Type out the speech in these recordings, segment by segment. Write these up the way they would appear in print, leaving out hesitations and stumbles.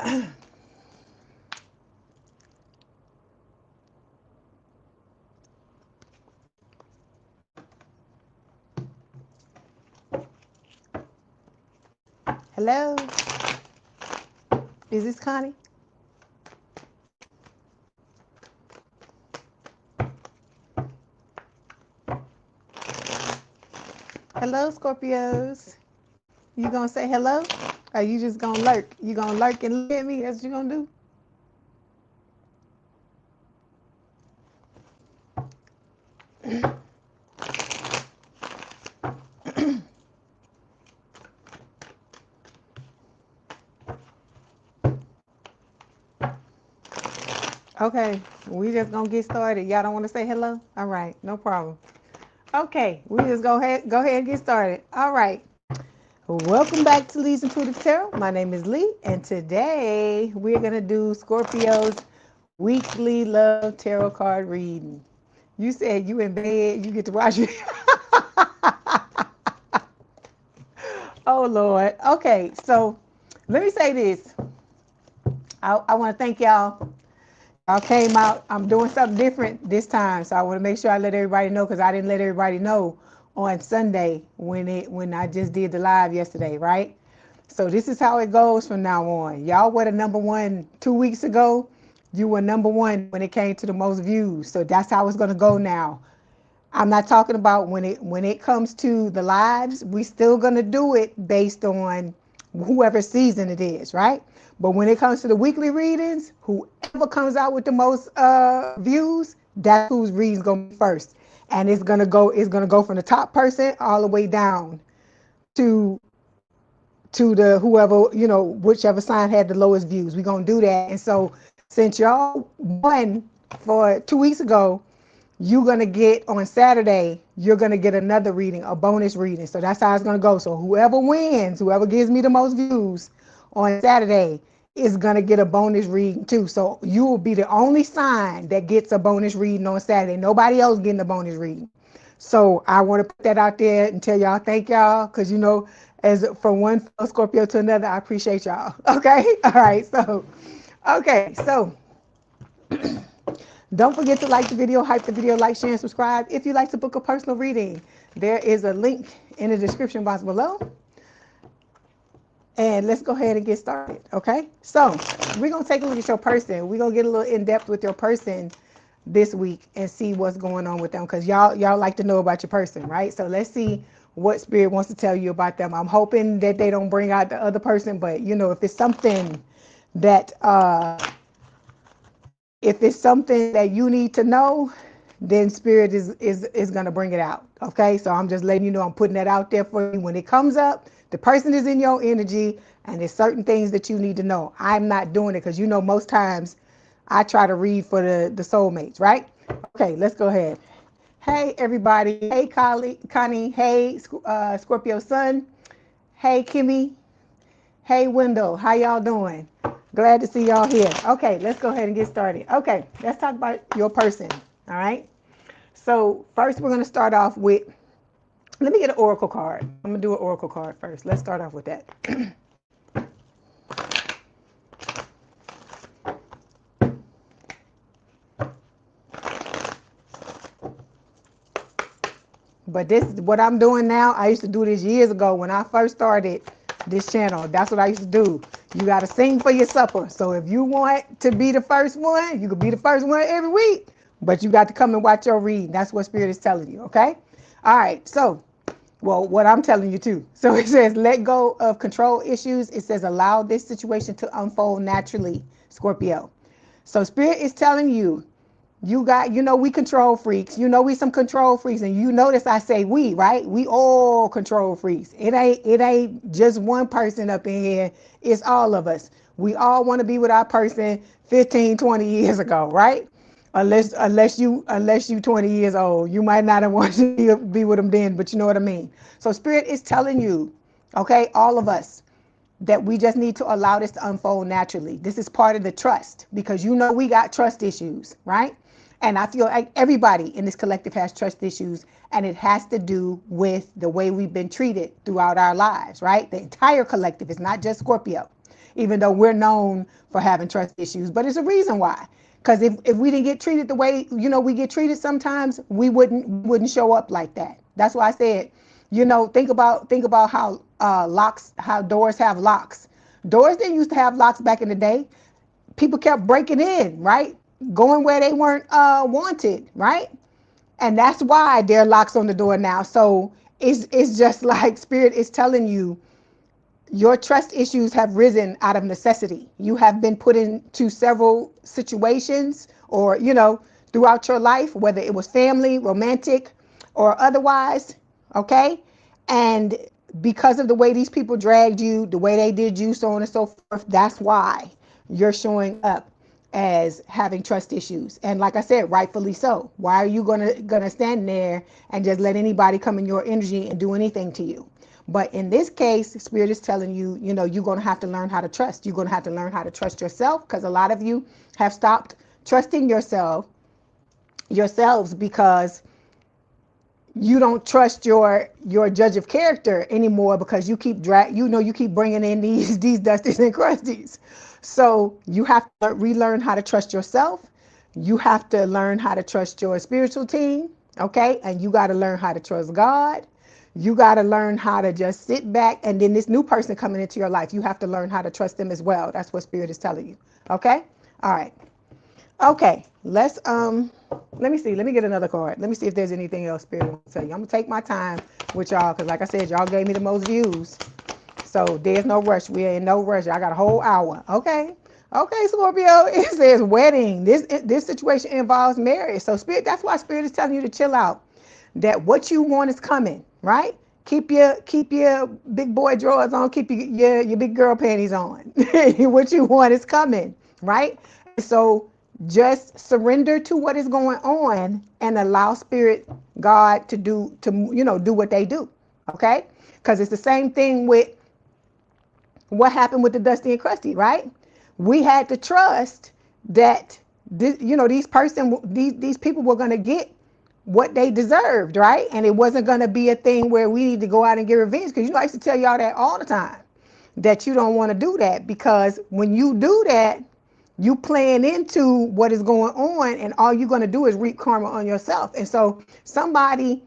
Hello? Is this Connie? Hello, Scorpios. You gonna say hello? Or you just gonna lurk? You gonna lurk and look at me? That's what you gonna do? Okay, we just gonna get started. Y'all don't want to say hello? All right, no problem. Okay, we just go ahead and get started. All right. Welcome back to Leigh's Intuitive Tarot. My name is Leigh, and today we're gonna do Scorpio's weekly love tarot card reading. You said you in bed, you get to watch it. Oh Lord. Okay, so let me say this. I want to thank y'all. Y'all came out. I'm doing something different this time, so I want to make sure I let everybody know, because I didn't let everybody know on Sunday when I just did the live yesterday, right? So this is how it goes from now on. Y'all were the number one 2 weeks ago. You were number one when it came to the most views. So that's how it's gonna go now. I'm not talking about when it comes to the lives. We still gonna do it based on whoever season it is, right? But when it comes to the weekly readings, whoever comes out with the most views, that's whose reading's gonna be first. And it's gonna go from the top person all the way down to the whoever, whichever sign had the lowest views. We're gonna do that. And so since y'all won for 2 weeks ago, you're gonna get on Saturday, you're gonna get another reading, a bonus reading. So that's how it's gonna go. So whoever wins, whoever gives me the most views on Saturday is gonna get a bonus reading too. So you will be the only sign that gets a bonus reading on Saturday. Nobody else getting a bonus reading. So I want to put that out there and tell y'all thank y'all, because as from one Scorpio to another, I appreciate y'all. Okay, all right. So don't forget to like the video, hype the video, like, share, and subscribe. If you'd like to book a personal reading, there is a link in the description box below. And let's go ahead and get started, okay? So we're going to take a look at your person. We're going to get a little in-depth with your person this week and see what's going on with them, because y'all like to know about your person, right? So let's see what Spirit wants to tell you about them. I'm hoping that they don't bring out the other person, but if it's something that you need to know, then Spirit is going to bring it out. Okay, so I'm just letting you know, I'm putting that out there for you. When it comes up, the person is in your energy, and there's certain things that you need to know. I'm not doing it because most times I try to read for the soulmates, right? Okay, let's go ahead. Hey everybody. Hey Connie. Hey Scorpio Sun. Hey Kimmy. Hey Wendell. How y'all doing? Glad to see y'all here. Okay, let's go ahead and get started. Okay, let's talk about your person. All right. So first we're going to start off with, let me get an oracle card. I'm going to do an oracle card first. Let's start off with that. But this is what I'm doing now. I used to do this years ago when I first started this channel. That's what I used to do. You got to sing for your supper. So if you want to be the first one, you could be the first one every week. But you got to come and watch your reading. That's what Spirit is telling you, okay? All right, so, what I'm telling you too. So it says, let go of control issues. It says, allow this situation to unfold naturally, Scorpio. So Spirit is telling you, we control freaks. We some control freaks. And you notice I say we, right? We all control freaks. It ain't just one person up in here. It's all of us. We all want to be with our person 15, 20 years ago, right? Unless you 20 years old. You might not have wanted to be with them then, but you know what I mean. So Spirit is telling you, okay, all of us, that we just need to allow this to unfold naturally. This is part of the trust, because we got trust issues, right? And I feel like everybody in this collective has trust issues, and it has to do with the way we've been treated throughout our lives, right? The entire collective is not just Scorpio. even though we're known for having trust issues. But it's a reason why. Because if we didn't get treated the way, we get treated sometimes, we wouldn't show up like that. That's why I said, think about how how doors have locks. Doors didn't used to have locks back in the day. People kept breaking in, right? Going where they weren't wanted, right? And that's why there are locks on the door now. So it's just like Spirit is telling you, your trust issues have risen out of necessity. You have been put into several situations or, throughout your life, whether it was family, romantic, or otherwise, okay? And because of the way these people dragged you, the way they did you, so on and so forth, that's why you're showing up as having trust issues. And like I said, rightfully so. Why are you gonna stand there and just let anybody come in your energy and do anything to you? But in this case, Spirit is telling you, you're going to have to learn how to trust. You're going to have to learn how to trust yourself, because a lot of you have stopped trusting yourselves because you don't trust your judge of character anymore, because you keep you keep bringing in these dusties and crusties. So you have to relearn how to trust yourself. You have to learn how to trust your spiritual team, okay? And you got to learn how to trust God. You got to learn how to just sit back, and then this new person coming into your life, you have to learn how to trust them as well. That's what Spirit is telling you. Okay? All right. Okay. Let's let me see. Let me get another card. Let me see if there's anything else Spirit wants to tell you. I'm gonna take my time with y'all, because like I said, y'all gave me the most views. So there's no rush. We are in no rush. I got a whole hour. Okay. Okay, Scorpio. It says wedding. This situation involves marriage. So Spirit, that's why Spirit is telling you to chill out. That what you want is coming, right? Keep your big boy drawers on, keep your big girl panties on. What you want is coming, right? So just surrender to what is going on and allow Spirit, God to do what they do, okay? Because it's the same thing with what happened with the Dusty and Crusty, right? We had to trust that these people were going to get what they deserved, right? And it wasn't going to be a thing where we need to go out and get revenge, because I used to tell y'all that all the time, that you don't want to do that, because when you do that, you playing into what is going on, and all you're going to do is reap karma on yourself. And so somebody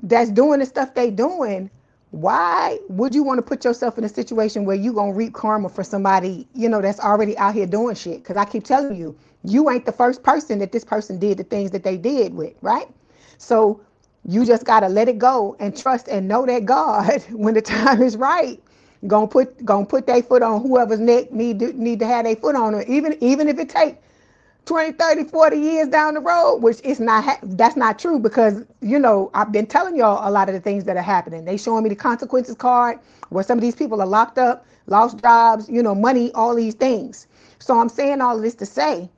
that's doing the stuff they doing, why would you want to put yourself in a situation where you're going to reap karma for somebody, that's already out here doing shit? Because I keep telling you, you ain't the first person that this person did the things that they did with, right? So you just got to let it go and trust and know that God, when the time is right, gonna put their foot on whoever's neck need to have their foot on it, even if it take 20, 30, 40 years down the road, which is that's not true, because I've been telling y'all a lot of the things that are happening. They showing me the consequences card where some of these people are locked up, lost jobs, money, all these things. So I'm saying all of this to say,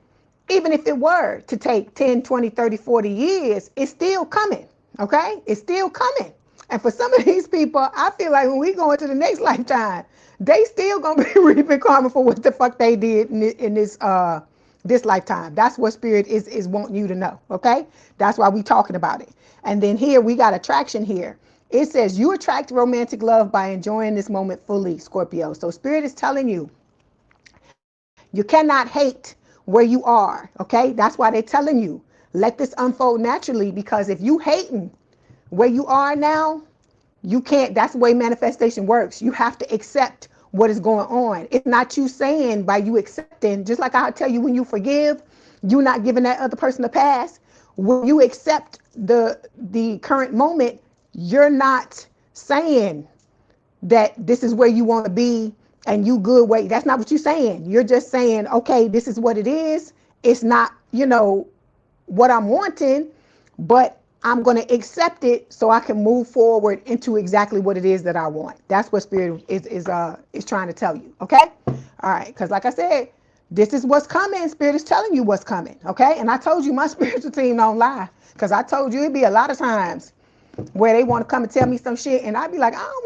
even if it were to take 10, 20, 30, 40 years, it's still coming, okay? It's still coming. And for some of these people, I feel like when we go into the next lifetime, they still gonna be reaping karma for what the fuck they did in this lifetime. That's what Spirit is wanting you to know, okay? That's why we talking about it. And then here we got attraction here. It says you attract romantic love by enjoying this moment fully, Scorpio. So Spirit is telling you, you cannot hate where you are, okay? That's why they're telling you, let this unfold naturally, because if you hating where you are now, you can't. That's the way manifestation works. You have to accept what is going on. It's not you saying, by you accepting, just like I tell you, when you forgive, you're not giving that other person a pass. When you accept the current moment, you're not saying that this is where you want to be and you good way. That's not what you're saying. You're just saying, okay, this is what it is. It's not, what I'm wanting, but I'm going to accept it so I can move forward into exactly what it is that I want. That's what Spirit is trying to tell you. Okay. All right. Because like I said, this is what's coming. Spirit is telling you what's coming. Okay. And I told you my spiritual team don't lie, because I told you it'd be a lot of times where they want to come and tell me some shit, and I'd be like, I don't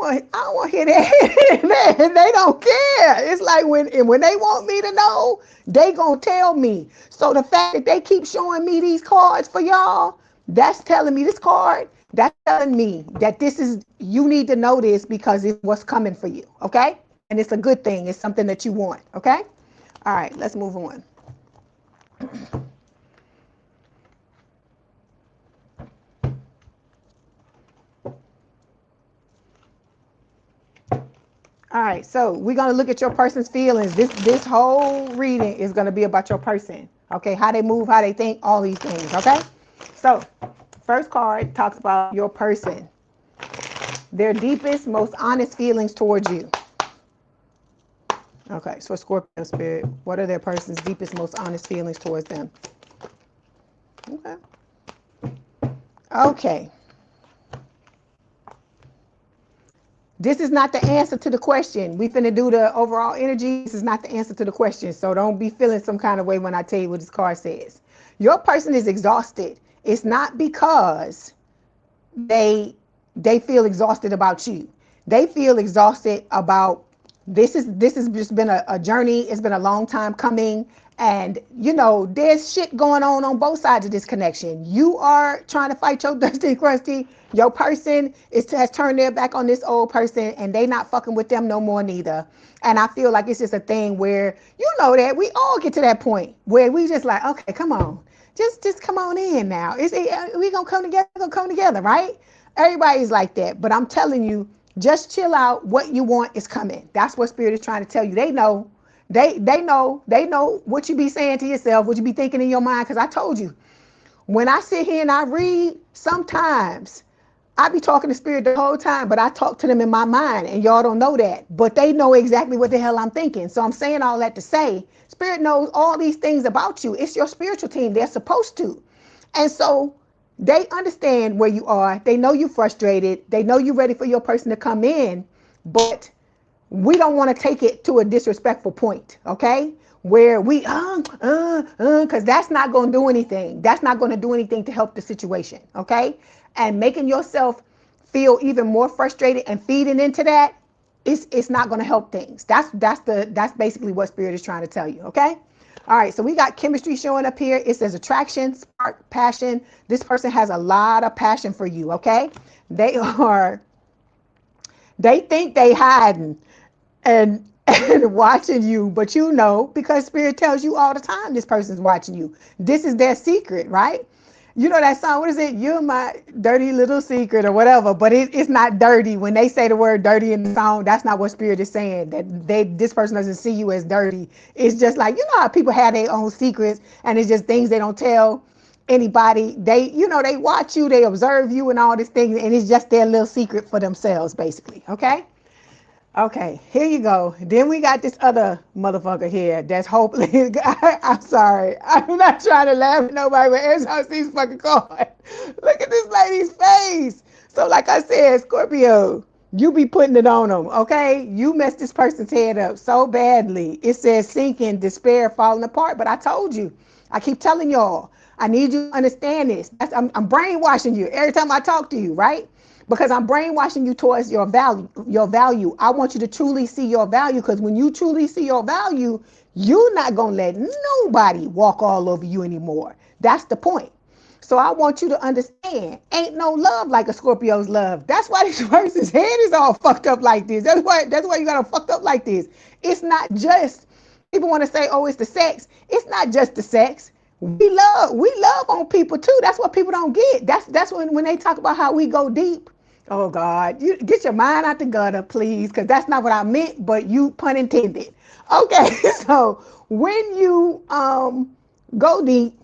want to hear that. And they don't care. It's like when they want me to know, they gonna tell me. So the fact that they keep showing me these cards for y'all, that's telling me, this card, that's telling me that this is, you need to know this, because it's what's coming for you. Okay. and it's a good thing. It's something that you want. Okay. All right, let's move on. All right, so we're going to look at your person's feelings. This whole reading is going to be about your person. Okay, how they move, how they think, all these things. Okay, so first card talks about your person, their deepest, most honest feelings towards you. Okay, so Scorpio spirit, what are their person's deepest, most honest feelings towards them? Okay. Okay. This is not the answer to the question. We finna do the overall energy. This is not the answer to the question. So don't be feeling some kind of way when I tell you what this card says. Your person is exhausted. It's not because they feel exhausted about you. They feel exhausted about this has just been a journey. It's been a long time coming. And, you know, there's shit going on both sides of this connection. You are trying to fight your dusty and crusty. Your person has turned their back on this old person, and they not fucking with them no more neither. And I feel like it's just a thing where, you know, that we all get to that point where we just like, okay, come on. Just come on in now. We gonna come together, right? Everybody's like that. But I'm telling you, just chill out. What you want is coming. That's what Spirit is trying to tell you. They know. They know what you be saying to yourself, what you be thinking in your mind. Because I told you, when I sit here and I read, sometimes I be talking to Spirit the whole time, but I talk to them in my mind, and y'all don't know that. But they know exactly what the hell I'm thinking. So I'm saying all that to say, Spirit knows all these things about you. It's your spiritual team. They're supposed to. And so they understand where you are. They know you're frustrated. They know you're ready for your person to come in. But we don't want to take it to a disrespectful point, okay? Where we, because that's not going to do anything. That's not going to do anything to help the situation, okay? And making yourself feel even more frustrated and feeding into that, it's not going to help things. That's basically what Spirit is trying to tell you, okay? All right, so we got chemistry showing up here. It says attraction, spark, passion. This person has a lot of passion for you, okay? They think they hiding and watching you, but you know, because Spirit tells you all the time this person's watching you. This is their secret, right? You know that song, what is it? You're my dirty little secret or whatever, but it's not dirty. When they say the word dirty in the song, that's not what Spirit is saying, that this person doesn't see you as dirty. It's just like, you know how people have their own secrets, and it's just things they don't tell anybody. They watch you, they observe you and all these things, and it's just their little secret for themselves, basically, okay? Okay, here you go. Then we got this other motherfucker here that's hopeless. I'm sorry. I'm not trying to laugh at nobody, but every time I see this fucking card, look at this lady's face. So like I said, Scorpio, you be putting it on them, okay? You messed this person's head up so badly. It says sinking, despair, falling apart. But I told you, I keep telling y'all, I need you to understand this. I'm brainwashing you every time I talk to you, right? Because I'm brainwashing you towards your value. I want you to truly see your value, because when you truly see your value, you're not going to let nobody walk all over you anymore. That's the point. So I want you to understand, ain't no love like a Scorpio's love. That's why this person's head is all fucked up like this. That's why you got to fucked up like this. It's not just, people want to say, oh, it's the sex. It's not just the sex. We love on people too. That's what people don't get. That's when they talk about how we go deep. Oh God, you get your mind out the gutter, please, because that's not what I meant, but you pun intended. Okay, so when you go deep,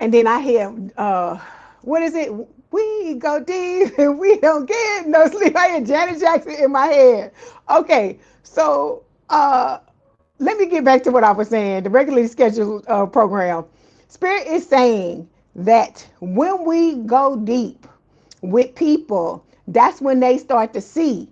and then I hear what is it? We go deep and we don't get no sleep. I hear Janet Jackson in my head. Okay, so let me get back to what I was saying, the regularly scheduled program. Spirit is saying that when we go deep with people, that's when they start to see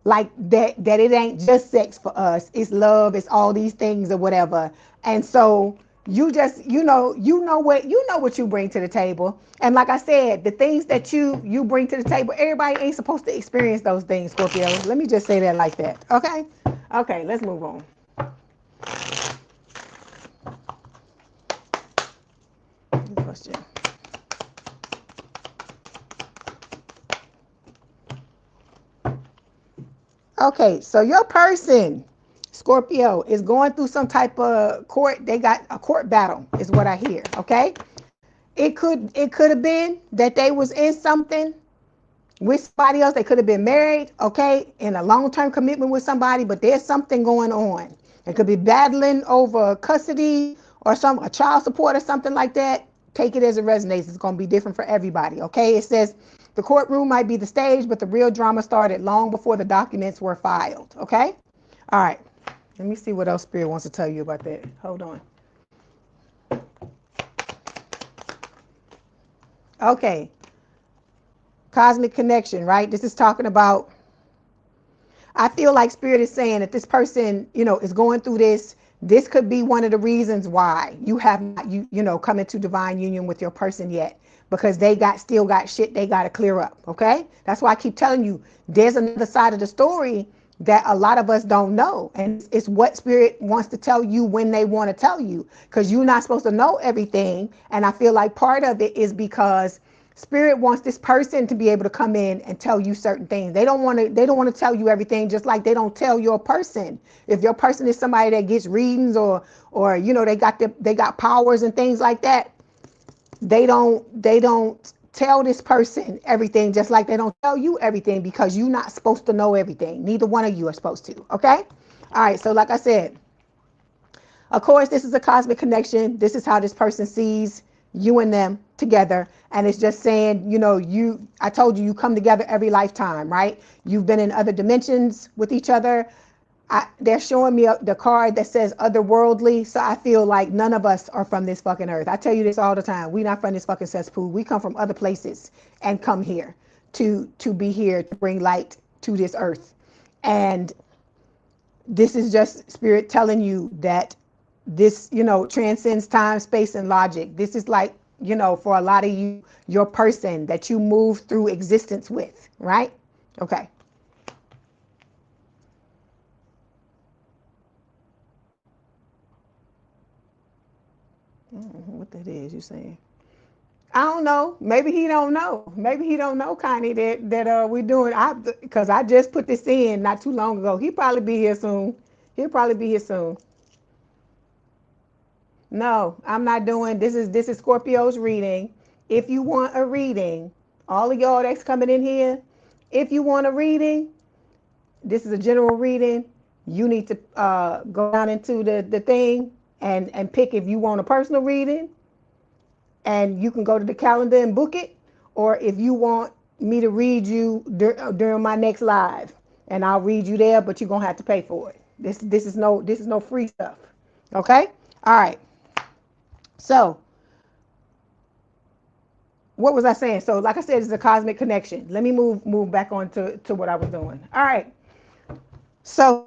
like that it ain't just sex for us. It's love, it's all these things or whatever. And so you just, you know what you bring to the table. And like I said, the things that you bring to the table, everybody ain't supposed to experience those things, Scorpio. Let me just say that like that. Okay? Okay, let's move on. Question. Okay, so your person, Scorpio, is going through some type of court. They got a court battle, is what I hear. Okay, it could have been that they was in something with somebody else. They could have been married, okay, in a long-term commitment with somebody, but there's something going on. It could be battling over custody or a child support or something like that. Take it as it resonates. It's going to be different for everybody, okay? It says the courtroom might be the stage, but the real drama started long before the documents were filed, okay? All right. Let me see what else Spirit wants to tell you about that. Hold on. Okay. Cosmic connection, right? This is talking about, I feel like Spirit is saying that this person, is going through this. This could be one of the reasons why you have not, come into divine union with your person yet, because they still got shit they got to clear up. Okay. That's why I keep telling you, there's another side of the story that a lot of us don't know. And it's what Spirit wants to tell you when they want to tell you, because you're not supposed to know everything. And I feel like part of it is because Spirit wants this person to be able to come in and tell you certain things. They don't want to tell you everything, just like they don't tell your person. If your person is somebody that gets readings or they got powers and things like that, they don't tell this person everything, just like they don't tell you everything, because you're not supposed to know everything. Neither one of you are supposed to. Okay? All right, so like I said, of course, this is a cosmic connection. This is how this person sees you and them together. And it's just saying, I told you come together every lifetime, right? You've been in other dimensions with each other. They're showing me the card that says otherworldly. So I feel like none of us are from this fucking earth. I tell you this all the time. We're not from this fucking cesspool. We come from other places and come here to be here to bring light to this earth. And this is just Spirit telling you that this, transcends time, space, and logic. This is like, for a lot of you, your person that you move through existence with, right? Okay. What that is, you saying? I don't know. Maybe he don't know. Maybe he don't know, Connie, that we're doing. Because I just put this in not too long ago. He'll probably be here soon. He'll probably be here soon. No, I'm not doing this is Scorpio's reading. If you want a reading, all of y'all that's coming in here, if you want a reading, this is a general reading. You need to go down into the thing and pick if you want a personal reading, and you can go to the calendar and book it, or if you want me to read you during my next live, and I'll read you there, but you're gonna have to pay for it. This is no free stuff. Okay? All right. So what was I saying? So like I said, it's a cosmic connection. Let me move back on to what I was doing. All right. So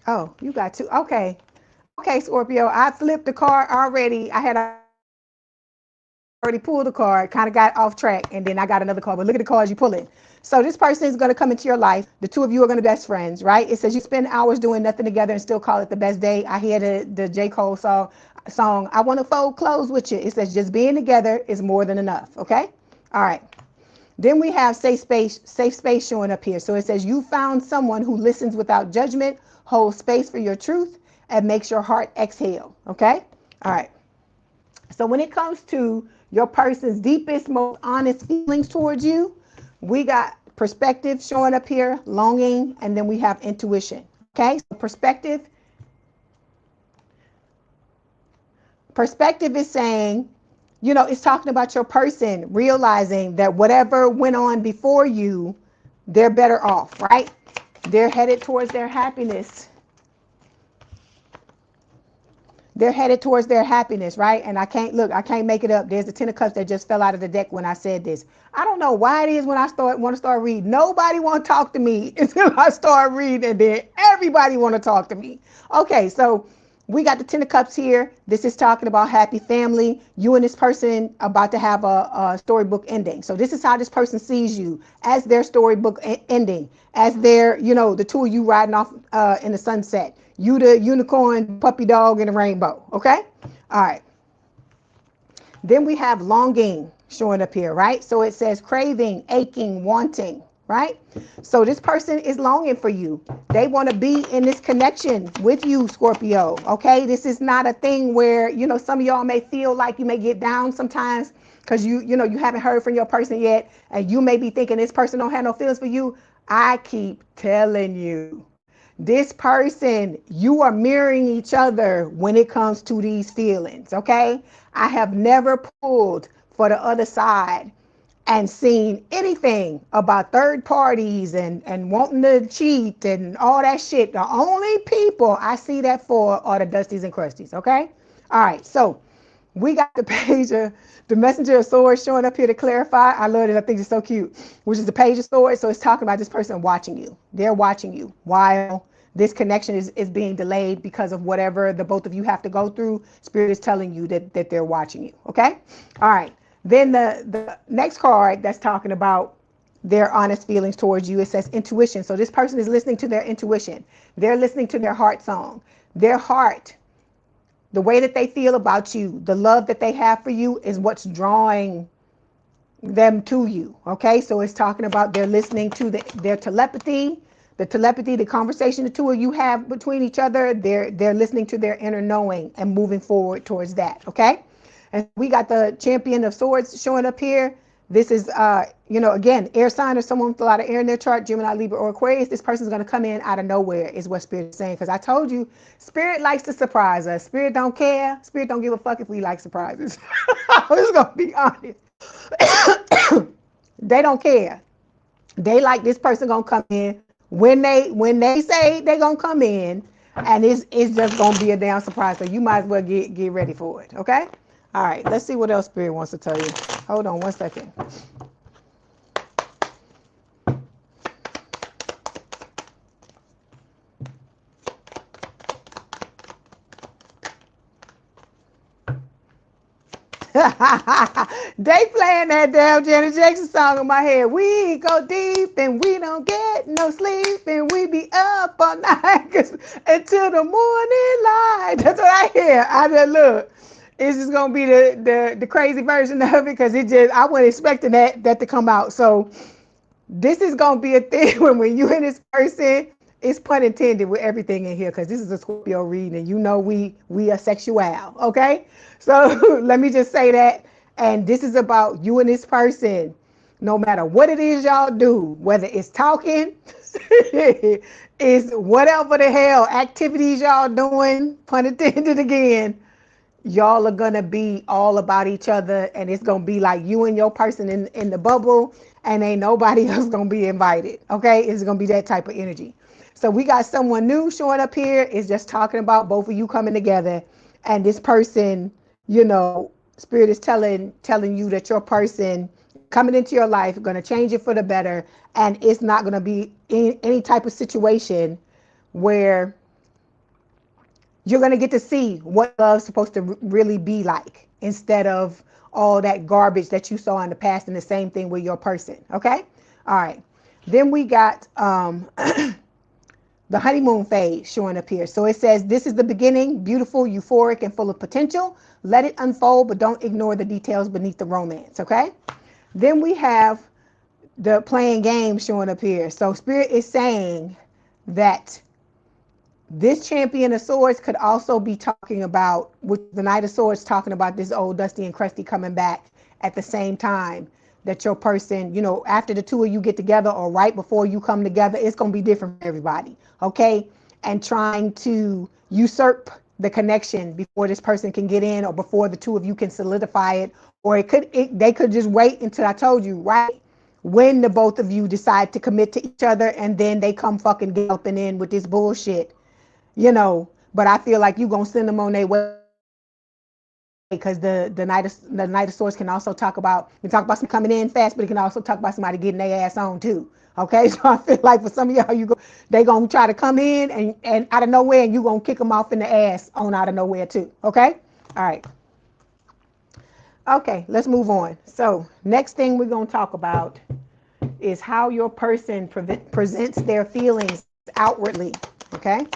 oh, you got two. Okay. Okay, Scorpio. I flipped the card already. I had already pulled the card, kind of got off track, and then I got another card. But look at the cards you pull in. So this person is going to come into your life. The two of you are going to be best friends, right? It says you spend hours doing nothing together and still call it the best day. I hear the J. Cole song, I want to fold clothes with you. It says just being together is more than enough, okay? All right. Then we have safe space showing up here. So it says you found someone who listens without judgment, holds space for your truth, and makes your heart exhale, okay? All right. So when it comes to your person's deepest, most honest feelings towards you, we got perspective showing up here, longing, and then we have intuition. Okay, so perspective is saying, it's talking about your person realizing that whatever went on before you, they're better off, right? They're headed towards their happiness. They're headed towards their happiness, right? And I can't make it up. There's the Ten of Cups that just fell out of the deck when I said this. I don't know why it is when I want to start reading, nobody want to talk to me until I start reading, and then everybody want to talk to me. Okay, so we got the Ten of Cups here. This is talking about happy family. You and this person about to have a storybook ending. So this is how this person sees you, as their storybook ending, as their, the two of you riding off in the sunset. You the unicorn, puppy dog, and the rainbow. Okay? All right. Then we have longing showing up here, right? So it says craving, aching, wanting, right? So this person is longing for you. They want to be in this connection with you, Scorpio, okay? This is not a thing where, you know, some of y'all may feel like you may get down sometimes because you know, you haven't heard from your person yet, and you may be thinking this person don't have no feelings for you. I keep telling you, this person, you are mirroring each other when it comes to these feelings, okay? I have never pulled for the other side and seen anything about third parties and wanting to cheat and all that shit. The only people I see that for are the Dusties and Crusties, okay? All right, so we got the page of the Messenger of Swords showing up here to clarify. I love it. I think it's so cute, which is the Page of Swords. So it's talking about this person watching you. They're watching you while this connection is being delayed because of whatever the both of you have to go through. Spirit is telling you that they're watching you. Okay. All right. Then the next card that's talking about their honest feelings towards you, it says intuition. So this person is listening to their intuition. They're listening to their heart song. Their heart, the way that they feel about you, the love that they have for you is what's drawing them to you. Okay, so it's talking about they're listening to their telepathy, the conversation the two of you have between each other. They're listening to their inner knowing and moving forward towards that. Okay, and we got the Champion of Swords showing up here. This is, you know, again, air sign or someone with a lot of air in their chart, Gemini, Libra, or Aquarius. This person's going to come in out of nowhere is what Spirit is saying. Because I told you, Spirit likes to surprise us. Spirit don't care. Spirit don't give a fuck if we like surprises. I'm just going to be honest. They don't care. They like this person going to come in when they say they're going to come in, and it's just going to be a damn surprise. So you might as well get ready for it. Okay? All right, let's see what else Spirit wants to tell you. Hold on one second. They playing that damn Janet Jackson song in my head. We go deep and we don't get no sleep and we be up all night until the morning light. That's what I hear. I just look. It's just gonna be the crazy version of it because I wasn't expecting that to come out. So this is gonna be a thing when you and this person, it's pun intended with everything in here because this is a Scorpio reading and you know we are sexual, okay? So let me just say that. And this is about you and this person. No matter what it is y'all do, whether it's talking, it's whatever the hell activities y'all doing, pun intended again, y'all are gonna be all about each other, and it's gonna be like you and your person in the bubble, and ain't nobody else gonna be invited. Okay, it's gonna be that type of energy. So we got someone new showing up here. It's just talking about both of you coming together, and this person, you know, Spirit is telling you that your person coming into your life gonna change it for the better, and it's not gonna be any type of situation where you're going to get to see what love's supposed to really be like instead of all that garbage that you saw in the past, and the same thing with your person. Okay. All right. Then we got the honeymoon phase showing up here. So it says, this is the beginning, beautiful, euphoric, and full of potential. Let it unfold, but don't ignore the details beneath the romance. Okay. Then we have the playing games showing up here. So Spirit is saying that this Champion of Swords could also be talking about, with the Knight of Swords talking about this old Dusty and Crusty coming back at the same time that your person, you know, after the two of you get together or right before you come together, it's going to be different for everybody. Okay. And trying to usurp the connection before this person can get in or before the two of you can solidify it. Or they could just wait until I told you, right? When the both of you decide to commit to each other, and then they come fucking galloping in with this bullshit. You know, but I feel like you're going to send them on their way, because the Knight of Swords can also talk about some coming in fast, but it can also talk about somebody getting their ass on too. Okay, so I feel like for some of y'all, they going to try to come in and out of nowhere, and you going to kick them off in the ass on out of nowhere too. Okay, all right. Okay, let's move on. So next thing we're going to talk about is how your person presents their feelings outwardly. Okay.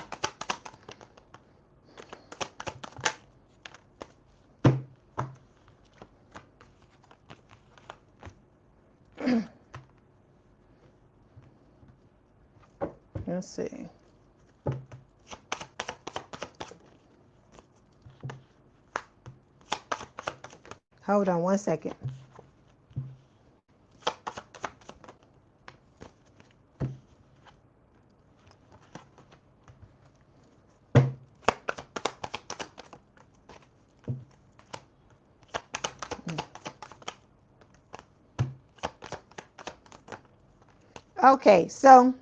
Let's see. Hold on one second. Okay, so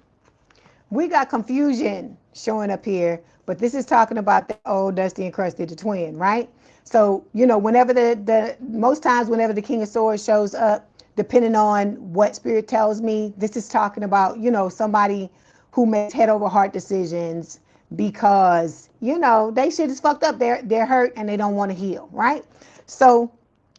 we got confusion showing up here, but this is talking about the old Dusty and Crusty, the twin, right? So, you know, whenever most times whenever the King of Swords shows up, depending on what spirit tells me, this is talking about, you know, somebody who makes head over heart decisions because, you know, they shit is fucked up. They're hurt and they don't want to heal, right? So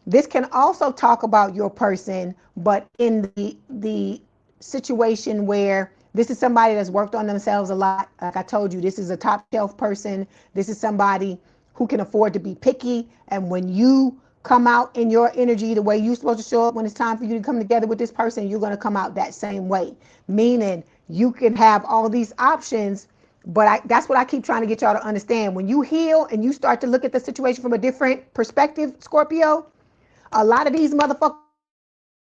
this can also talk about your person, but in the situation where this is somebody that's worked on themselves a lot. Like I told you, this is a top shelf person. This is somebody who can afford to be picky. And when you come out in your energy, the way you're supposed to show up when it's time for you to come together with this person, you're going to come out that same way. Meaning you can have all these options, but that's what I keep trying to get y'all to understand. When you heal and you start to look at the situation from a different perspective, Scorpio, a lot of these motherfuckers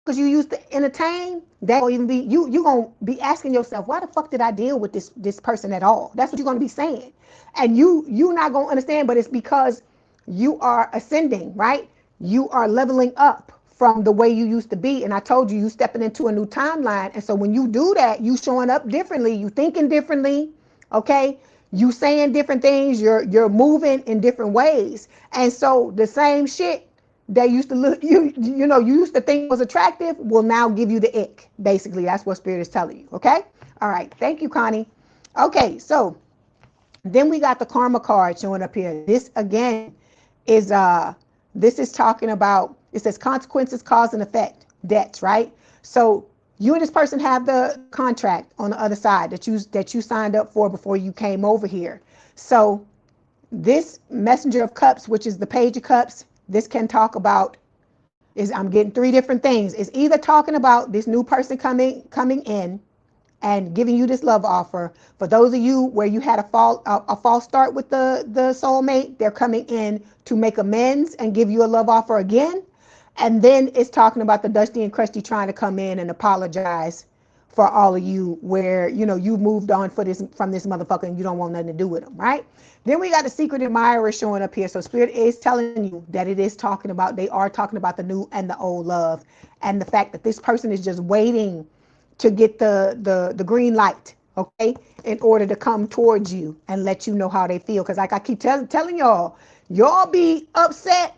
because you used to entertain, that will even be you gonna be asking yourself, why the fuck did I deal with this person at all? That's what you're gonna be saying. And you're not gonna understand, but it's because you are ascending, right? You are leveling up from the way you used to be. And I told you, you stepping into a new timeline. And so when you do that, you showing up differently, you thinking differently, okay? You saying different things, you're moving in different ways. And so the same shit that used to look you used to think was attractive will now give you the ick. Basically, that's what spirit is telling you. Okay. All right. Thank you, Connie. Okay. So then we got the karma card showing up here. This again is this is talking about, it says consequences, cause and effect, debts, right? So you and this person have the contract on the other side that you signed up for before you came over here. So this Messenger of Cups, which is the Page of Cups, this can talk about, I'm getting three different things. It's either talking about this new person coming in and giving you this love offer. For those of you where you had a false start with the soulmate, they're coming in to make amends and give you a love offer again. And then it's talking about the Dusty and Crusty trying to come in and apologize for all of you where, you know, you moved on from this motherfucker and you don't want nothing to do with him, right? Then we got the secret admirer showing up here. So spirit is telling you that it is talking about, they are talking about the new and the old love, and the fact that this person is just waiting to get the green light, okay, in order to come towards you and let you know how they feel. Because like I keep telling y'all be upset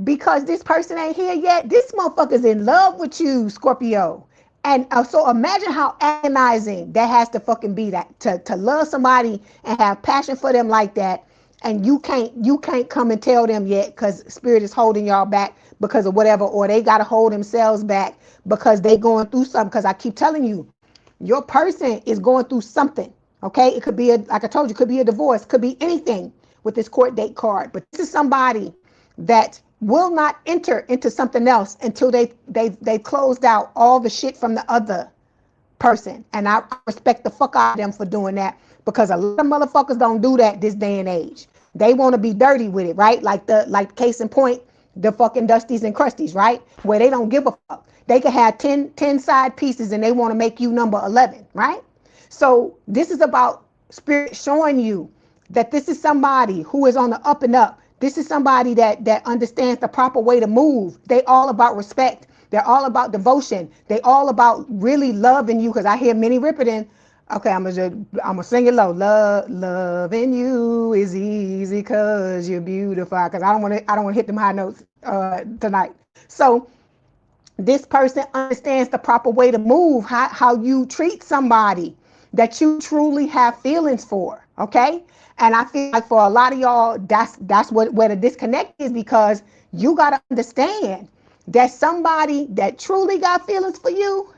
because this person ain't here yet. This motherfucker's in love with you, Scorpio. And so imagine how agonizing that has to fucking be, that to love somebody and have passion for them like that, and you can't come and tell them yet because spirit is holding y'all back because of whatever, or they got to hold themselves back because they going through something. Because I keep telling you, your person is going through something, okay? It could be, like I told you, could be a divorce, could be anything with this court date card. But this is somebody that will not enter into something else until they've closed out all the shit from the other person. And I respect the fuck out of them for doing that, because a lot of motherfuckers don't do that this day and age. They want to be dirty with it, right? Like case in point, the fucking Dusties and Crusties, right? Where they don't give a fuck. They could have 10 side pieces and they want to make you number 11, right? So this is about spirit showing you that this is somebody who is on the up and up. This is somebody that understands the proper way to move. They all about respect. They're all about devotion. They all about really loving you. Because I hear Minnie Riperton. Okay, I'm gonna sing it low. Loving you is easy because you're beautiful. Because I don't want to hit them high notes tonight. So this person understands the proper way to move, how you treat somebody that you truly have feelings for, okay? And I feel like for a lot of y'all, that's where the disconnect is, because you got to understand that somebody that truly got feelings for you,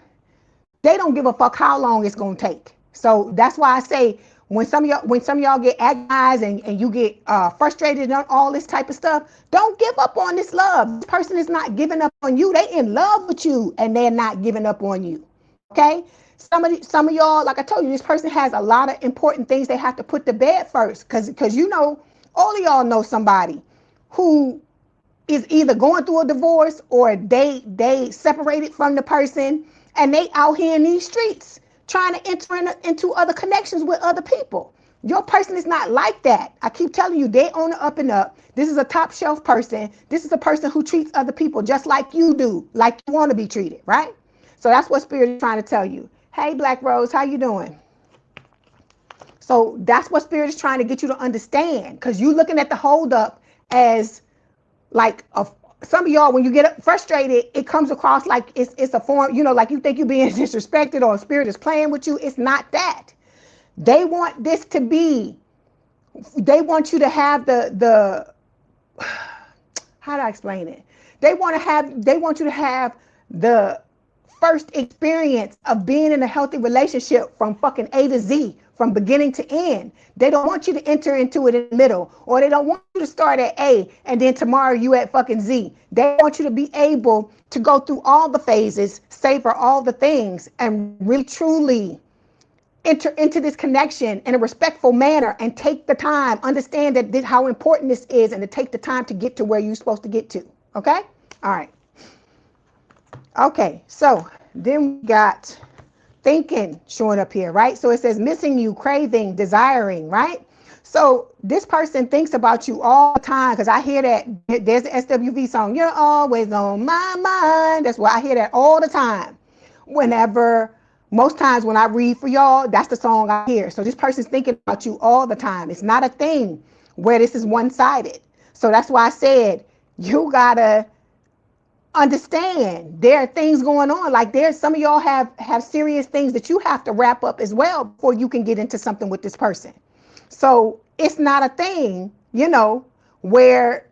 they don't give a fuck how long it's going to take. So that's why I say, when some of y'all get agonized and you get frustrated and all this type of stuff, don't give up on this love. This person is not giving up on you. They in love with you and they're not giving up on you. Okay? Some of y'all, like I told you, this person has a lot of important things they have to put to bed first. Because you know, all of y'all know somebody who is either going through a divorce or they separated from the person and they out here in these streets trying to enter into other connections with other people. Your person is not like that. I keep telling you, they own the up and up. This is a top shelf person. This is a person who treats other people just like you do, like you want to be treated, right? So that's what Spirit is trying to tell you. Hey, Black Rose, how you doing? So that's what Spirit is trying to get you to understand, because you're looking at the holdup as like some of y'all, when you get frustrated, it comes across like it's a form, you know, like you think you're being disrespected or Spirit is playing with you. It's not that. They want this to be, they want you to have the how do I explain it? They want you to have the first experience of being in a healthy relationship from fucking A to Z, from beginning to end. They don't want you to enter into it in the middle, or they don't want you to start at A and then tomorrow you at fucking Z. They want you to be able to go through all the phases, savor all the things, and really truly enter into this connection in a respectful manner and take the time, understand that how important this is, and to take the time to get to where you're supposed to get to. Okay? All right. Okay, so then we got thinking showing up here, right? So it says missing you, craving, desiring, right? So this person thinks about you all the time, because I hear that there's the SWV song, you're always on my mind. That's why I hear that all the time. Most times when I read for y'all, that's the song I hear. So this person's thinking about you all the time. It's not a thing where this is one-sided. So that's why I said you gotta understand there are things going on. Like there's some of y'all have serious things that you have to wrap up as well before you can get into something with this person. So it's not a thing, you know, where,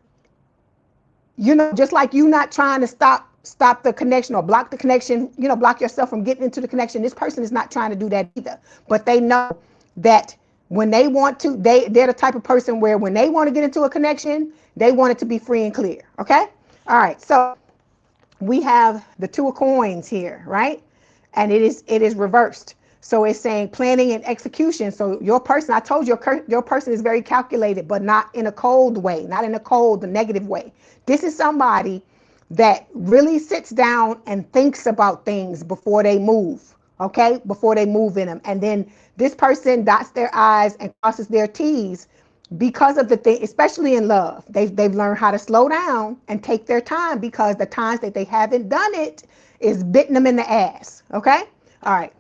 you know, just like you not trying to stop the connection or block the connection, you know, block yourself from getting into the connection. This person is not trying to do that either. But they know that when they want to, they're the type of person where when they want to get into a connection, they want it to be free and clear. Okay? All right. So we have the Two of Coins here, right? And it is reversed. So it's saying planning and execution. So your person, I told you, your person is very calculated, but not in a cold way, not in a cold, the negative way. This is somebody that really sits down and thinks about things before they move, okay? Before they move in them. And then this person dots their I's and crosses their T's because of the thing, especially in love. They've learned how to slow down and take their time, because the times that they haven't done it is bitten them in the ass, okay? All right.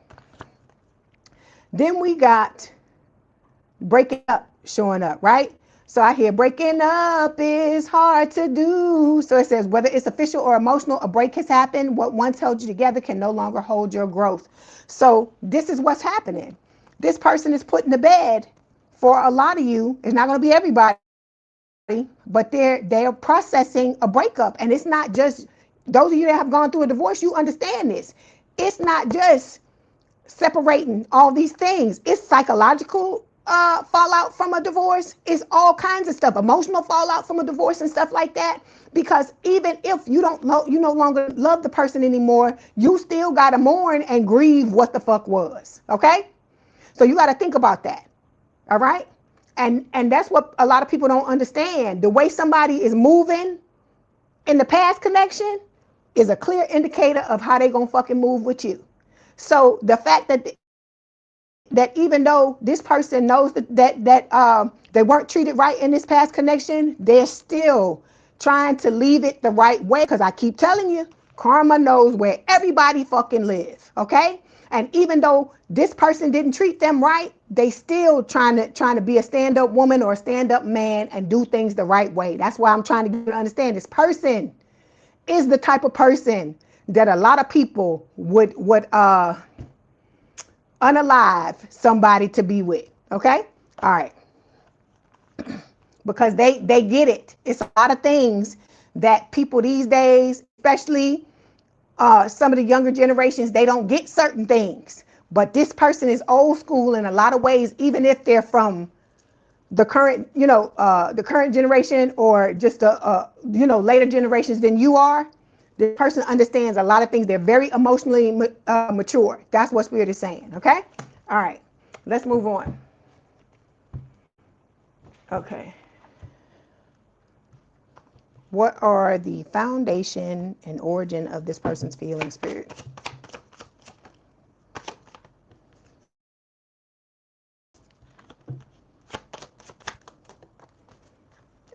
Then we got breaking up showing up, right? So I hear breaking up is hard to do. So it says whether it's official or emotional, a break has happened. What once held you together can no longer hold your growth. So this is what's happening. This person is putting to bed for a lot of you. It's not going to be everybody, but they're processing a breakup. And it's not just those of you that have gone through a divorce, you understand this. It's not just separating all these things. It's psychological fallout from a divorce. It's all kinds of stuff, emotional fallout from a divorce and stuff like that. Because even if you no longer love the person anymore, you still got to mourn and grieve what the fuck was. Okay? So you got to think about that. All right? And that's what a lot of people don't understand. The way somebody is moving in the past connection is a clear indicator of how they gonna fucking move with you. So the fact that even though this person knows that they weren't treated right in this past connection, they're still trying to leave it the right way. Because I keep telling you, karma knows where everybody fucking lives. Okay? And even though this person didn't treat them right, they still trying to be a stand-up woman or a stand-up man and do things the right way. That's why I'm trying to get you to understand this person is the type of person that a lot of people would unalive somebody to be with. Okay? All right. Because they get it. It's a lot of things that people these days, especially some of the younger generations, they don't get certain things. But this person is old school in a lot of ways, even if they're from the current, the current generation, or just later generations than you are. The person understands a lot of things. They're very emotionally mature. That's what Spirit is saying. Okay. All right. Let's move on. Okay. What are the foundation and origin of this person's feeling, Spirit?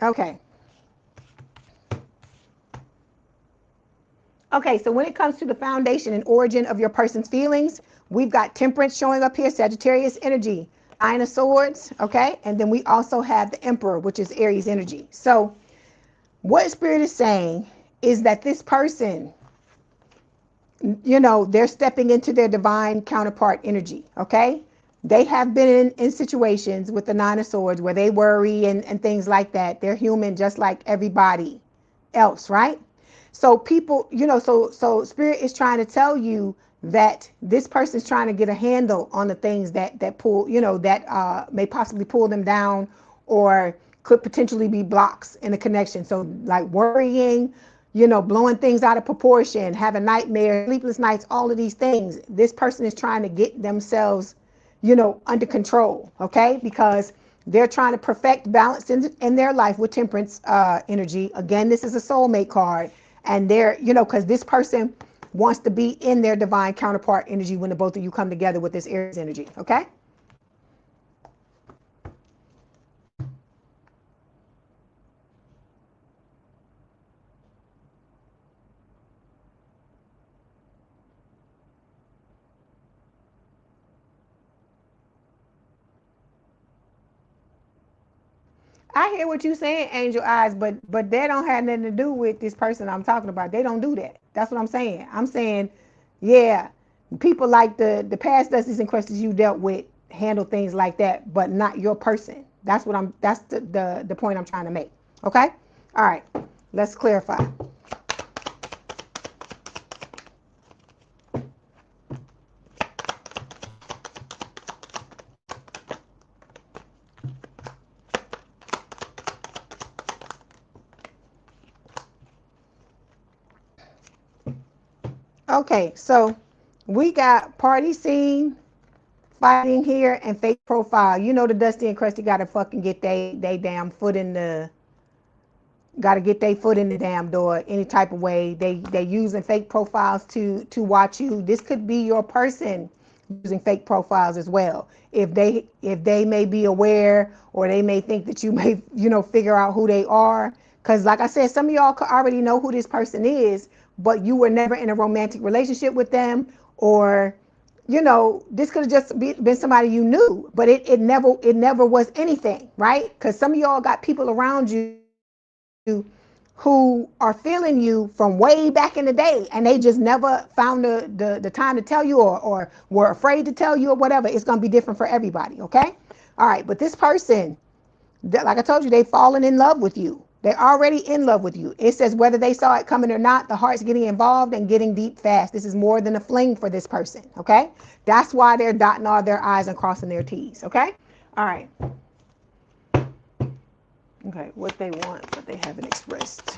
Okay. Okay, so when it comes to the foundation and origin of your person's feelings, we've got Temperance showing up here, Sagittarius energy, Nine of Swords, okay? And then we also have the Emperor, which is Aries energy. So what Spirit is saying is that this person, they're stepping into their divine counterpart energy, okay? They have been in situations with the Nine of Swords where they worry and things like that. They're human just like everybody else, right? So people, so Spirit is trying to tell you that this person is trying to get a handle on the things that pull, that may possibly pull them down, or could potentially be blocks in a connection. So like worrying, blowing things out of proportion, having nightmares, sleepless nights, all of these things. This person is trying to get themselves, under control, okay? Because they're trying to perfect balance in their life with Temperance energy. Again, this is a soulmate card. And they're, because this person wants to be in their divine counterpart energy when the both of you come together with this Aries energy, okay? I hear what you're saying, Angel Eyes, but that don't have nothing to do with this person I'm talking about. They don't do that. That's what I'm saying. I'm saying, yeah, people like the past dusties and questions you dealt with handle things like that, but not your person. That's the point I'm trying to make. Okay? All right. Let's clarify. Okay, so we got party scene, fighting here, and fake profile. The Dusty and Crusty gotta fucking get they damn foot in the damn door any type of way. They using fake profiles to watch you. This could be your person using fake profiles as well. If they may be aware, or they may think that you may figure out who they are. Because like I said, some of y'all could already know who this person is, but you were never in a romantic relationship with them, or this could have just been somebody you knew, but it never was anything, right? Because some of y'all got people around you who are feeling you from way back in the day, and they just never found the time to tell you, or were afraid to tell you, or whatever. It's going to be different for everybody, okay? All right, but this person, like I told you, they've fallen in love with you. They're already in love with you. It says whether they saw it coming or not, the heart's getting involved and getting deep fast. This is more than a fling for this person, okay? That's why they're dotting all their I's and crossing their T's, okay? All right. Okay, what they want, but they haven't expressed.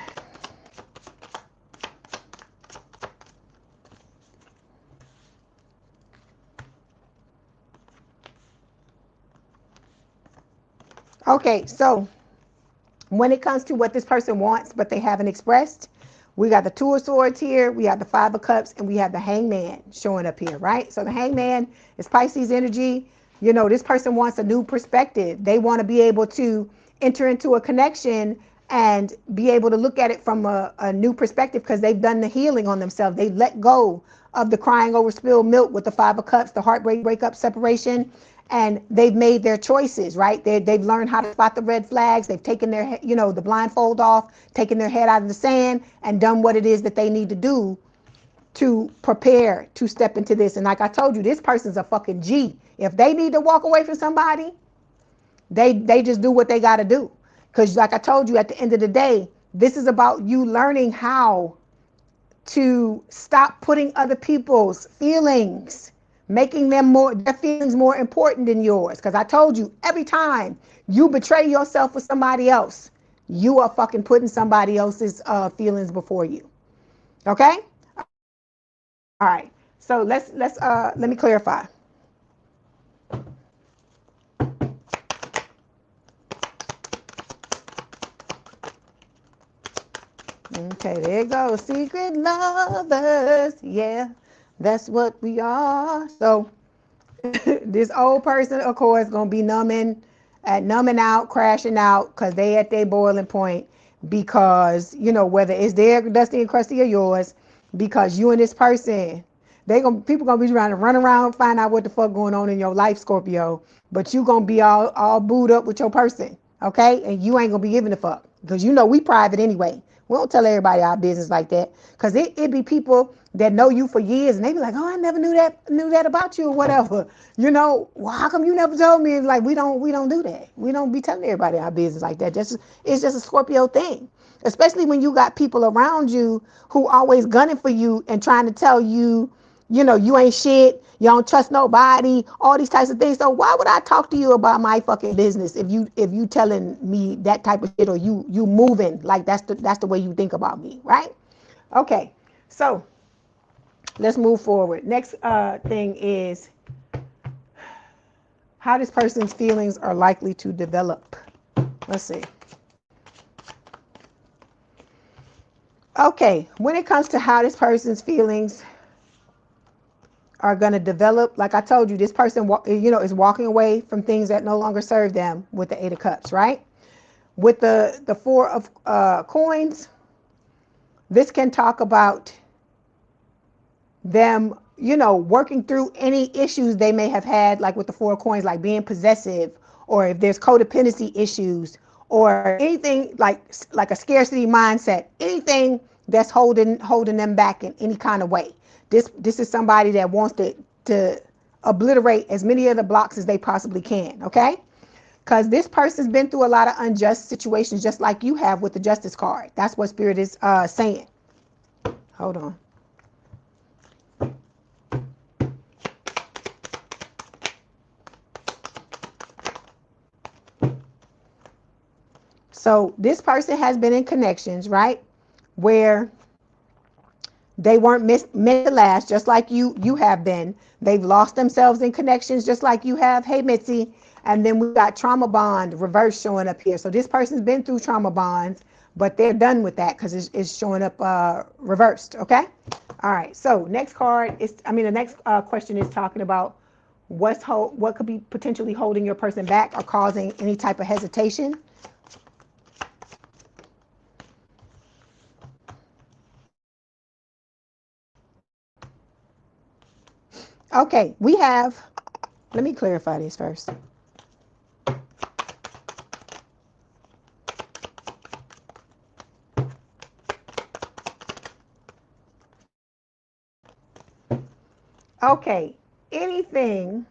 Okay, so when it comes to what this person wants, but they haven't expressed, we got the Two of Swords here, we have the Five of Cups, and we have the Hangman showing up here, right? So the Hangman is Pisces energy. This person wants a new perspective. They want to be able to enter into a connection and be able to look at it from a new perspective, because they've done the healing on themselves. They've let go of the crying over spilled milk with the Five of Cups, the heartbreak, breakup, separation, and they've made their choices, right? They've learned how to spot the red flags. They've taken their, the blindfold off, taken their head out of the sand, and done what it is that they need to do to prepare to step into this. And like I told you, this person's a fucking G. If they need to walk away from somebody, they just do what they got to do. Because like I told you, at the end of the day, this is about you learning how to stop putting other people's feelings making their feelings more important than yours. Because I told you, every time you betray yourself for somebody else, you are fucking putting somebody else's feelings before you. Okay? All right. So let me clarify. Okay, there you go. Secret lovers. Yeah, that's what we are. So this old person, of course, gonna be numbing out, crashing out, because they at their boiling point, because whether it's their dusty and crusty or yours, because you and this person, people gonna be trying to run around, find out what the fuck going on in your life, Scorpio, but you gonna be all booed up with your person, okay? And you ain't gonna be giving a fuck, because we private anyway. We don't tell everybody our business like that, because it be people that know you for years, and they be like, oh, I never knew that about you, or whatever. Well, how come you never told me? It's like, we don't do that. We don't be telling everybody our business like that. It's just a Scorpio thing, especially when you got people around you who always gunning for you and trying to tell you, you ain't shit, you don't trust nobody, all these types of things. So why would I talk to you about my fucking business if you telling me that type of shit, or you moving like that's the way you think about me, right? Okay, so let's move forward. Next thing is how this person's feelings are likely to develop. Let's see. Okay, when it comes to how this person's feelings are going to develop, like I told you, this person is walking away from things that no longer serve them with the 8 of Cups, right? With the 4 of coins, this can talk about them, working through any issues they may have had, like with the 4 of coins, like being possessive, or if there's codependency issues, or anything like a scarcity mindset, anything that's holding them back in any kind of way. This is somebody that wants to obliterate as many of the blocks as they possibly can, okay? Because this person's been through a lot of unjust situations, just like you have with the Justice card. That's what Spirit is saying. Hold on. So this person has been in connections, right, where they weren't meant to last, just like you have been. They've lost themselves in connections, just like you have. Hey, Mitzi. And then we got trauma bond reverse showing up here. So this person's been through trauma bonds, but they're done with that because it's showing up reversed. Okay. All right. So next card is, the next question is talking about what could be potentially holding your person back or causing any type of hesitation. Okay, we have, let me clarify this first. Okay, anything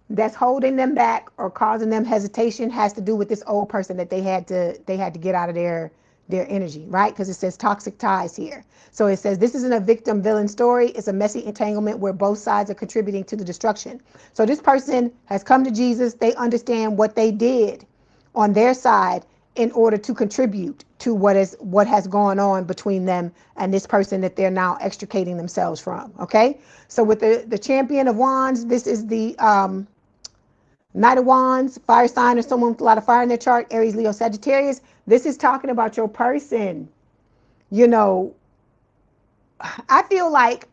that's holding them back or causing them hesitation has to do with this old person that they had to get out of their energy, right? Because it says toxic ties here. So it says this isn't a victim villain story. It's a messy entanglement where both sides are contributing to the destruction. So this person has come to Jesus. They understand what they did on their side in order to contribute to what has gone on between them and this person that they're now extricating themselves from. Okay, so with the Champion of Wands, this is the Knight of Wands, fire sign, or someone with a lot of fire in their chart, Aries, Leo, Sagittarius. This is talking about your person. I feel like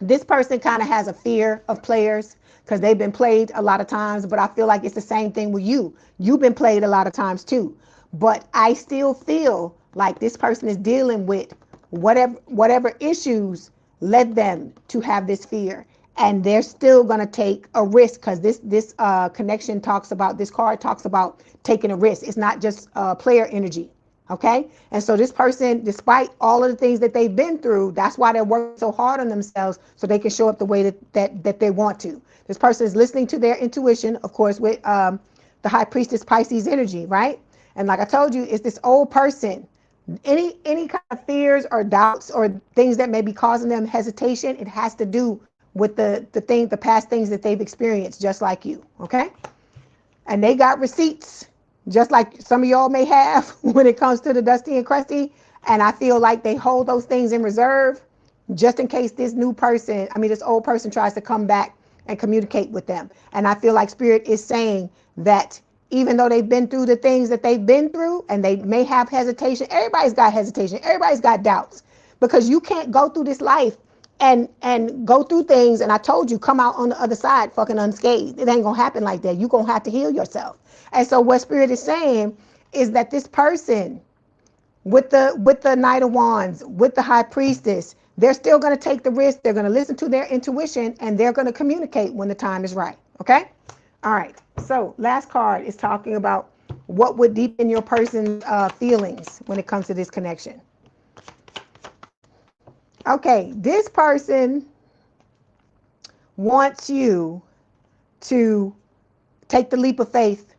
this person kind of has a fear of players because they've been played a lot of times, but I feel like it's the same thing with you. You've been played a lot of times too. But I still feel like this person is dealing with whatever issues led them to have this fear. And they're still going to take a risk because this connection talks about, this card talks about taking a risk. It's not just player energy. Okay. And so this person, despite all of the things that they've been through, that's why they're working so hard on themselves so they can show up the way that they want to. This person is listening to their intuition, of course, with the High Priestess Pisces energy, right? And like I told you, it's this old person Any kind of fears or doubts or things that may be causing them hesitation, it has to do with the past things that they've experienced, just like you. Okay. And they got receipts, just like some of y'all may have when it comes to the Dusty and Crusty. And I feel like they hold those things in reserve just in case this this old person tries to come back and communicate with them. And I feel like Spirit is saying that even though they've been through the things that they've been through and they may have hesitation, everybody's got hesitation, everybody's got doubts, because you can't go through this life and go through things, and I told you, come out on the other side fucking unscathed. It ain't gonna happen like that. You're gonna have to heal yourself. And so what Spirit is saying is that this person with the Knight of Wands, with the High Priestess, they're still gonna take the risk. They're gonna listen to their intuition, and they're gonna communicate when the time is right. Okay? All right. So last card is talking about what would deepen your person's feelings when it comes to this connection. Okay, this person wants you to take the leap of faith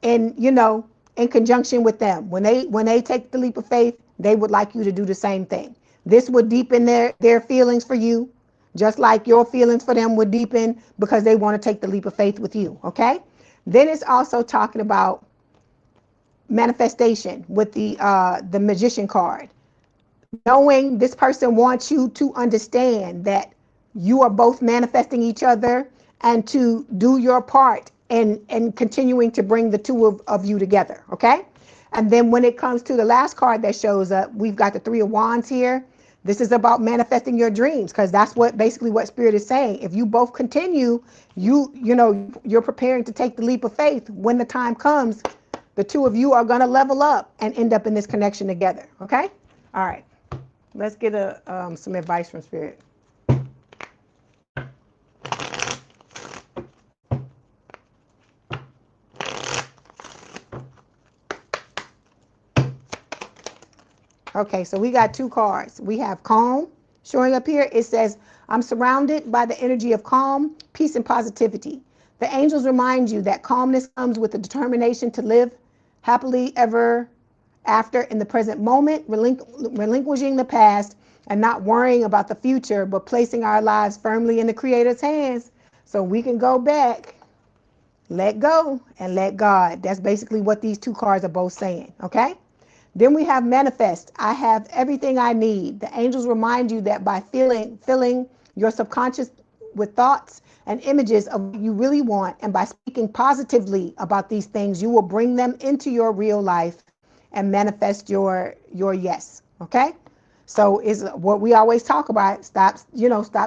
and, in conjunction with them. When they take the leap of faith, they would like you to do the same thing. This would deepen their feelings for you, just like your feelings for them would deepen because they want to take the leap of faith with you. Okay? Then it's also talking about manifestation with the Magician card. Knowing this person wants you to understand that you are both manifesting each other and to do your part and continuing to bring the two of you together. Okay. And then when it comes to the last card that shows up, we've got the Three of Wands here. This is about manifesting your dreams, because that's basically what Spirit is saying. If you both continue, you're preparing to take the leap of faith. When the time comes, the two of you are going to level up and end up in this connection together. Okay. All right. Let's get some advice from Spirit. Okay, so we got two cards. We have calm showing up here. It says, I'm surrounded by the energy of calm, peace, and positivity. The angels remind you that calmness comes with the determination to live happily ever after in the present moment, relinquishing the past and not worrying about the future, but placing our lives firmly in the Creator's hands so we can go back, let go, and let God. That's basically what these two cards are both saying. Okay. Then we have manifest. I have everything I need. The angels remind you that by filling your subconscious with thoughts and images of what you really want, and by speaking positively about these things, you will bring them into your real life and manifest your yes. Okay? So is what we always talk about. Stop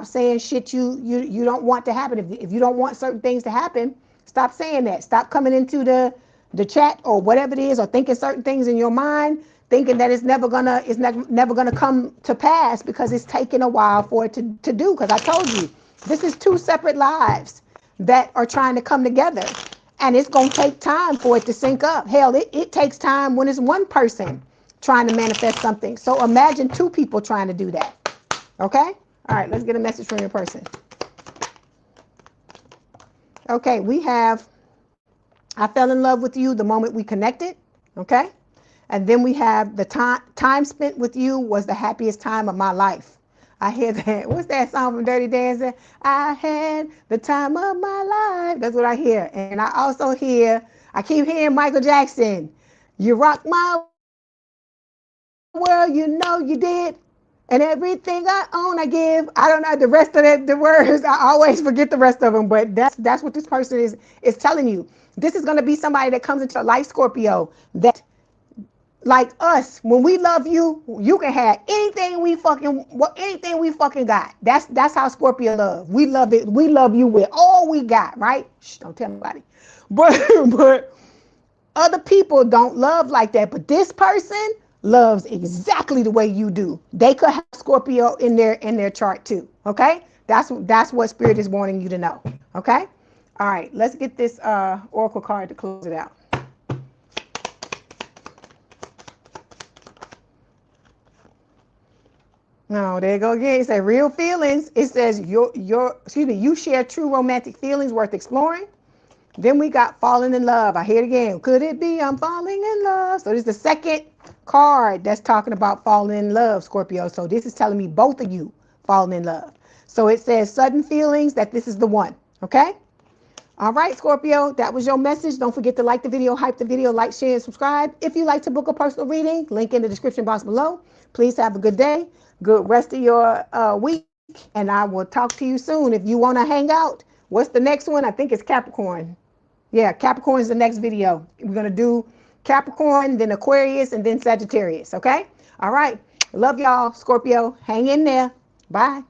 saying shit you don't want to happen. If you don't want certain things to happen, stop saying that. Stop coming into the chat or whatever it is, or thinking certain things in your mind, thinking that it's never gonna come to pass because it's taken a while for it to do. Because I told you, this is two separate lives that are trying to come together, and it's gonna take time for it to sync up. Hell, it takes time when it's one person trying to manifest something. So imagine two people trying to do that. Okay? All right, let's get a message from your person. Okay, we have, I fell in love with you the moment we connected. Okay? And then we have the time spent with you was the happiest time of my life. I hear that. What's that song from Dirty Dancing? I had the time of my life. That's what I hear. And I also I keep hearing Michael Jackson. You rock my world, you know you did. And everything I own, I give. I don't know the rest of the words. I always forget the rest of them. But that's what this person is telling you. This is going to be somebody that comes into life, Scorpio, that, like us, when we love you, you can have anything we fucking got. That's how Scorpio love. We love it. We love you with all we got, right? Shh, don't tell nobody. But other people don't love like that. But this person loves exactly the way you do. They could have Scorpio in their chart too. Okay? That's what Spirit is wanting you to know. Okay? All right, let's get this oracle card to close it out. No, there you go again. It says real feelings. It says you share true romantic feelings worth exploring. Then we got falling in love. I hear it again. Could it be I'm falling in love? So this is the second card that's talking about falling in love, Scorpio. So this is telling me both of you falling in love. So it says sudden feelings that this is the one. Okay. All right, Scorpio, that was your message. Don't forget to like the video, hype the video, like, share, and subscribe. If you'd like to book a personal reading, link in the description box below. Please have a good day, good rest of your week, and I will talk to you soon. If you want to hang out, what's the next one? I think it's Capricorn. Yeah, Capricorn is the next video. We're going to do Capricorn, then Aquarius, and then Sagittarius, okay? All right. Love y'all, Scorpio. Hang in there. Bye.